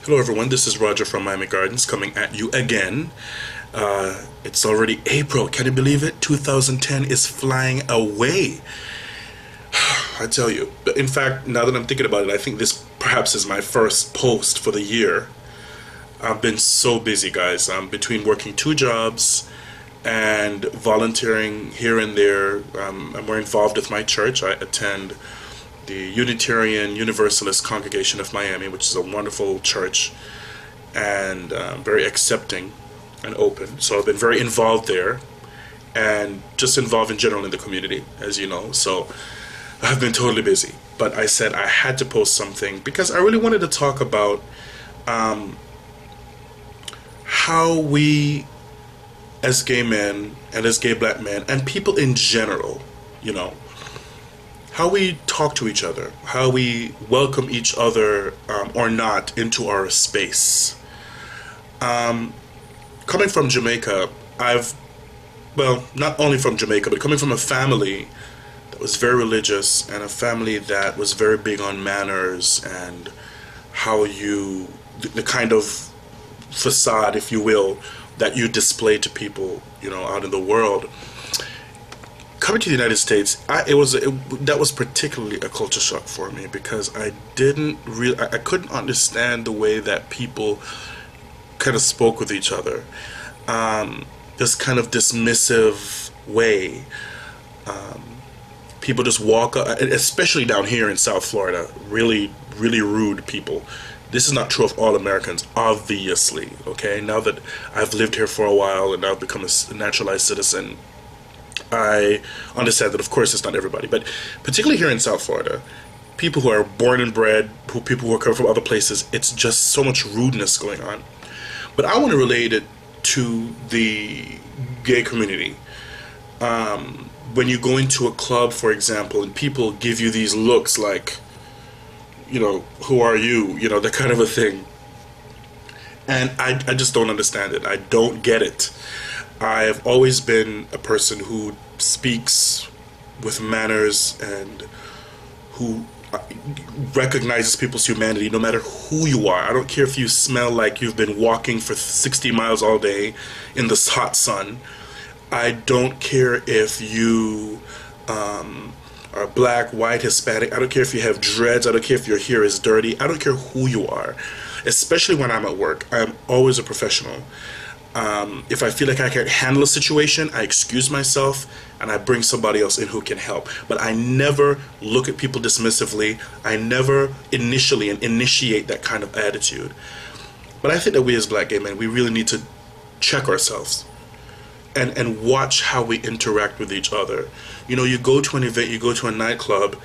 Hello everyone, this is Roger from Miami Gardens coming at you again. It's already April, can you believe it? 2010 is flying away. I tell you. In fact, now that I'm thinking about it, I think this perhaps is my first post for the year. I've been so busy, guys. Between working two jobs and volunteering here and there. I'm more involved with my church. I attend the Unitarian Universalist Congregation of Miami, which is a wonderful church and very accepting and open. So I've been very involved there and just involved in general in the community, as you know. So I've been totally busy. But I said I had to post something because I really wanted to talk about how we as gay men and as gay black men and people in general, you know, how we talk to each other, how we welcome each other or not into our space. Coming from Jamaica, well, not only from Jamaica, but coming from a family that was very religious and a family that was very big on manners and how the kind of facade, if you will, that you display to people, you know, out in the world. Coming to the United States, that was particularly a culture shock for me because I couldn't understand the way that people kind of spoke with each other. This kind of dismissive way. People just walk up, especially down here in South Florida, really, really rude people. This is not true of all Americans, obviously, okay? Now that I've lived here for a while and I've become a naturalized citizen, I understand that, of course, it's not everybody, but particularly here in South Florida, people who are born and bred, people who are coming from other places, it's just so much rudeness going on. But I want to relate it to the gay community. When you go into a club, for example, and people give you these looks like, you know, who are you? You know, that kind of a thing. And I just don't understand it. I don't get it. I've always been a person who speaks with manners and who recognizes people's humanity no matter who you are. I don't care if you smell like you've been walking for 60 miles all day in the hot sun. I don't care if you are black, white, Hispanic. I don't care if you have dreads. I don't care if your hair is dirty. I don't care who you are. Especially when I'm at work. I'm always a professional. If I feel like I can't handle a situation, I excuse myself and I bring somebody else in who can help. But I never look at people dismissively. I never initiate that kind of attitude. But I think that we as black gay men, we really need to check ourselves and watch how we interact with each other. You know, you go to an event, you go to a nightclub,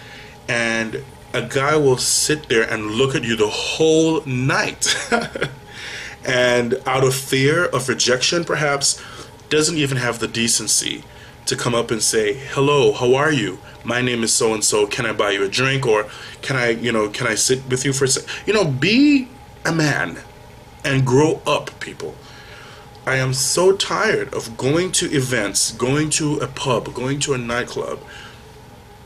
and a guy will sit there and look at you the whole night. And out of fear of rejection, perhaps, doesn't even have the decency to come up and say, hello, how are you? My name is so-and-so, can I buy you a drink? Or can I sit with you for a second? You know, be a man and grow up, people. I am so tired of going to events, going to a pub, going to a nightclub,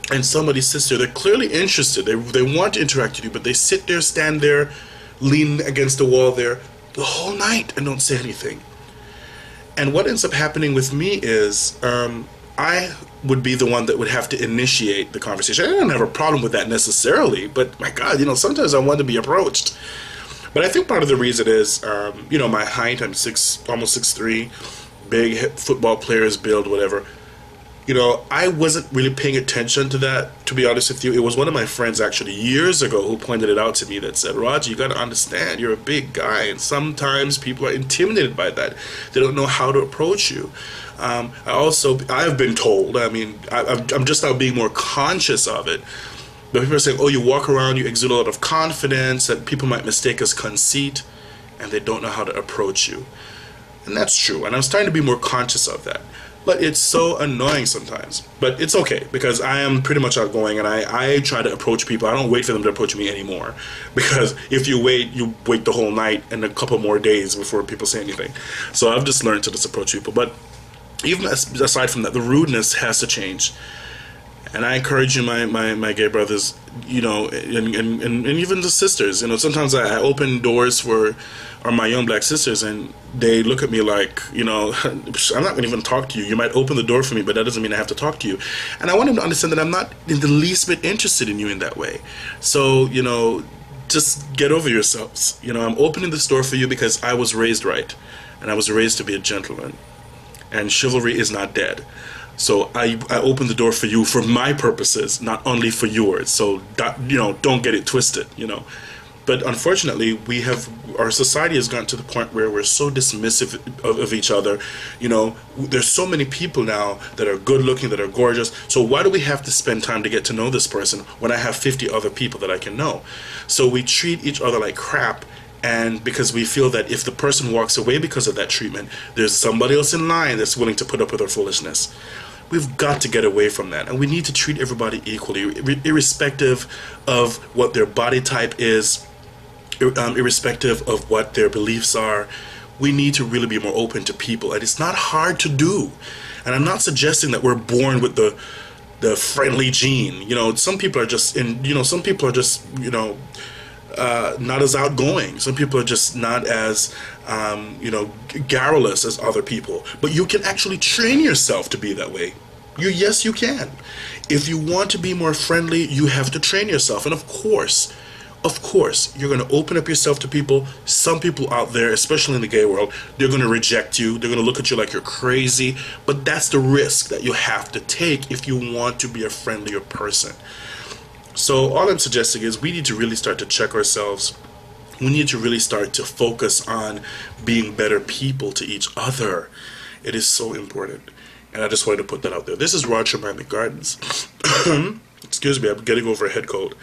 and somebody sits there, they're clearly interested, they want to interact with you, but they sit there, stand there, lean against the wall there, the whole night and don't say anything. And what ends up happening with me is I would be the one that would have to initiate the conversation. I don't have a problem with that necessarily, but my God, you know, sometimes I want to be approached. But I think part of the reason is, you know, my height. I'm almost 6'3", big football players build, whatever. You know, I wasn't really paying attention to that, to be honest with you. It was one of my friends actually years ago who pointed it out to me that said, Roger, you got to understand, you're a big guy, and sometimes people are intimidated by that. They don't know how to approach you. I've been told, I mean, I'm just now being more conscious of it. But people are saying, oh, you walk around, you exude a lot of confidence, that people might mistake as conceit, and they don't know how to approach you. And that's true, and I'm starting to be more conscious of that. But it's so annoying sometimes. But it's okay, because I am pretty much outgoing, and I try to approach people. I don't wait for them to approach me anymore. Because if you wait the whole night and a couple more days before people say anything. So I've just learned to just approach people. But even aside from that, the rudeness has to change. And I encourage you, my gay brothers, you know, and even the sisters, you know, sometimes I open doors for my young black sisters, and they look at me like, you know, I'm not going to even talk to you. You might open the door for me, but that doesn't mean I have to talk to you. And I want them to understand that I'm not in the least bit interested in you in that way. So, you know, just get over yourselves. You know, I'm opening this door for you because I was raised right, and I was raised to be a gentleman, and chivalry is not dead. So I open the door for you for my purposes, not only for yours. So you know, don't get it twisted, you know. But unfortunately, our society has gotten to the point where we're so dismissive of each other. You know, there's so many people now that are good looking, that are gorgeous. So why do we have to spend time to get to know this person when I have 50 other people that I can know? So we treat each other like crap. And because we feel that if the person walks away because of that treatment, there's somebody else in line that's willing to put up with our foolishness. We've got to get away from that, and we need to treat everybody equally, irrespective of what their body type is, irrespective of what their beliefs are. We need to really be more open to people, and it's not hard to do. And I'm not suggesting that we're born with the friendly gene. You know, some people are just not as outgoing. Some people are just not as garrulous as other people. But you can actually train yourself to be that way. Yes, you can. If you want to be more friendly, you have to train yourself. And of course, you're going to open up yourself to people. Some people out there, especially in the gay world, they're going to reject you. They're going to look at you like you're crazy. But that's the risk that you have to take if you want to be a friendlier person. So all I'm suggesting is we need to really start to check ourselves. We need to really start to focus on being better people to each other. It is so important. And I just wanted to put that out there. This is Roger Miami Gardens. Excuse me, I'm getting over a head cold.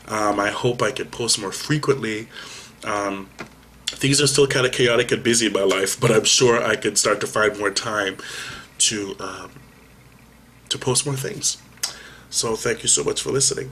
I hope I can post more frequently. Things are still kind of chaotic and busy in my life, but I'm sure I can start to find more time to post more things. So thank you so much for listening.